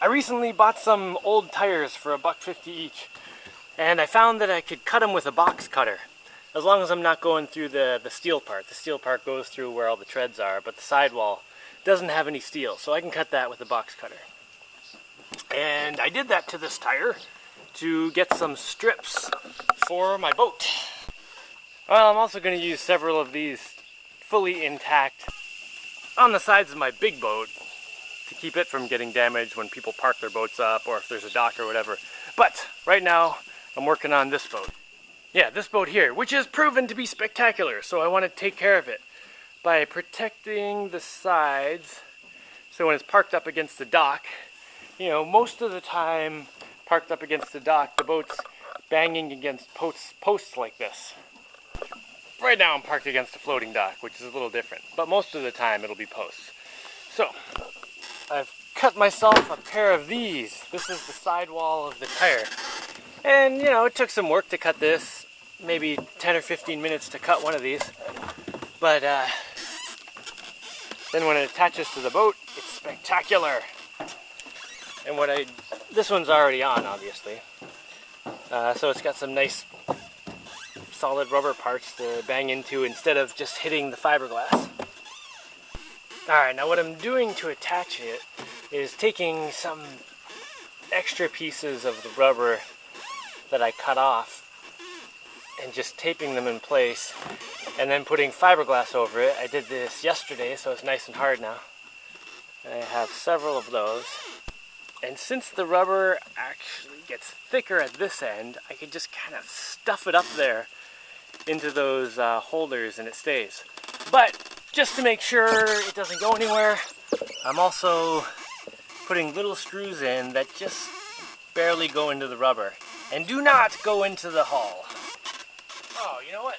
I recently bought some old tires for $1.50 each, and I found that I could cut them with a box cutter, as long as I'm not going through the steel part. The steel part goes through where all the treads are, but the sidewall doesn't have any steel, so I can cut that with a box cutter. And I did that to this tire to get some strips for my boat. Well, I'm also going to use several of these fully intact on the sides of my big boat to keep it from getting damaged when people park their boats up or if there's a dock or whatever. But right now I'm working on this boat. Yeah, this boat here, which has proven to be spectacular, so I want to take care of it by protecting the sides so when it's parked up against the dock, you know, most of the time parked up against the dock, the boat's banging against posts like this. Right now I'm parked against a floating dock, which is a little different, but most of the time it'll be posts. So, I've cut myself a pair of these. This is the sidewall of the tire. And, you know, it took some work to cut this, maybe 10 or 15 minutes to cut one of these. But, then when it attaches to the boat, it's spectacular. And this one's already on, obviously. So it's got some nice solid rubber parts to bang into instead of just hitting the fiberglass. Alright, now what I'm doing to attach it is taking some extra pieces of the rubber that I cut off and just taping them in place and then putting fiberglass over it. I did this yesterday, so it's nice and hard now. And I have several of those. And since the rubber actually gets thicker at this end, I can just kind of stuff it up there into those holders and it stays. But just to make sure it doesn't go anywhere, I'm also putting little screws in that just barely go into the rubber and do not go into the hull. Oh, you know what?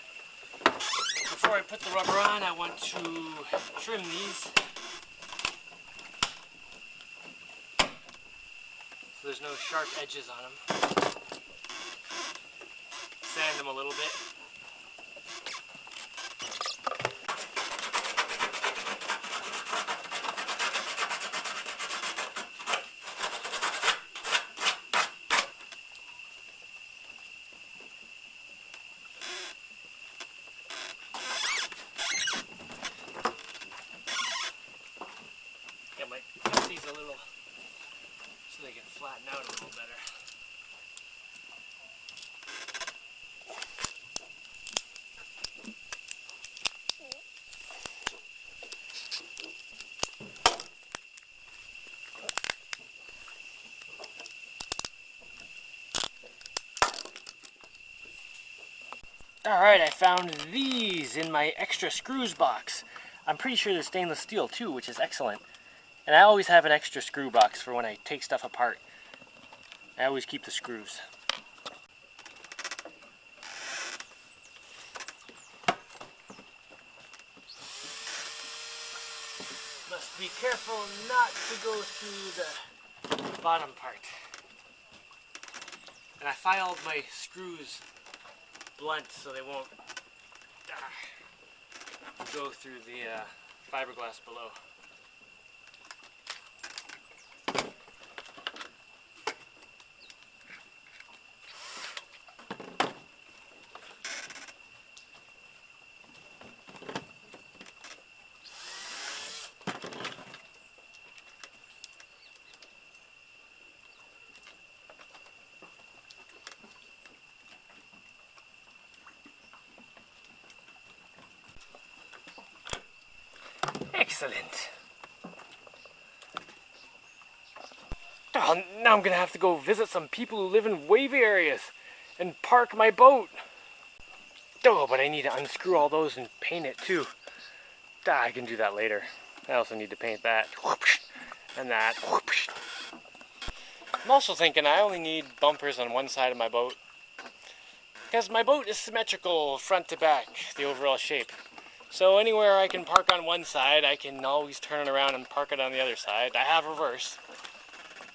Before I put the rubber on, I want to trim these so there's no sharp edges on them. Sand them a little bit. Cut these a little so they can flatten out a little better. Alright, I found these in my extra screws box. I'm pretty sure they're stainless steel too, which is excellent. And I always have an extra screw box for when I take stuff apart. I always keep the screws. Must be careful not to go through the bottom part. And I filed my screws blunt so they won't go through the fiberglass below. Excellent. Oh, now I'm gonna have to go visit some people who live in wavy areas and park my boat. Oh, but I need to unscrew all those and paint it too. I can do that later. I also need to paint that. And that. I'm also thinking I only need bumpers on one side of my boat, because my boat is symmetrical front to back, the overall shape. So anywhere I can park on one side, I can always turn it around and park it on the other side. I have reverse.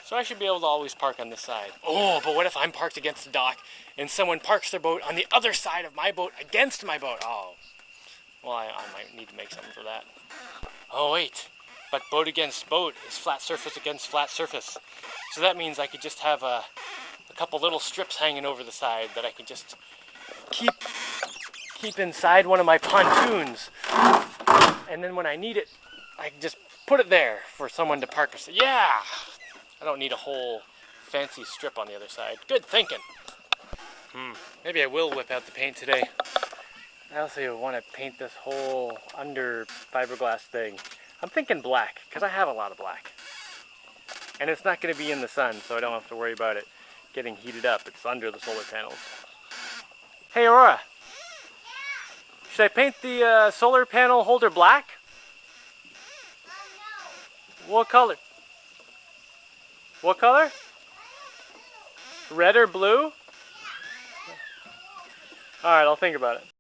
So I should be able to always park on this side. Oh, but what if I'm parked against the dock and someone parks their boat on the other side of my boat against my boat? Oh, well, I might need to make something for that. Oh, wait. But boat against boat is flat surface against flat surface. So that means I could just have a couple little strips hanging over the side that I can just keep inside one of my pontoons. And then when I need it, I can just put it there for someone to park. Yeah! I don't need a whole fancy strip on the other side. Good thinking. Maybe I will whip out the paint today. I also want to paint this whole under fiberglass thing. I'm thinking black, because I have a lot of black. And it's not going to be in the sun, so I don't have to worry about it getting heated up. It's under the solar panels. Hey Aurora, should I paint the solar panel holder black? What color? What color? Red or blue? Alright, I'll think about it.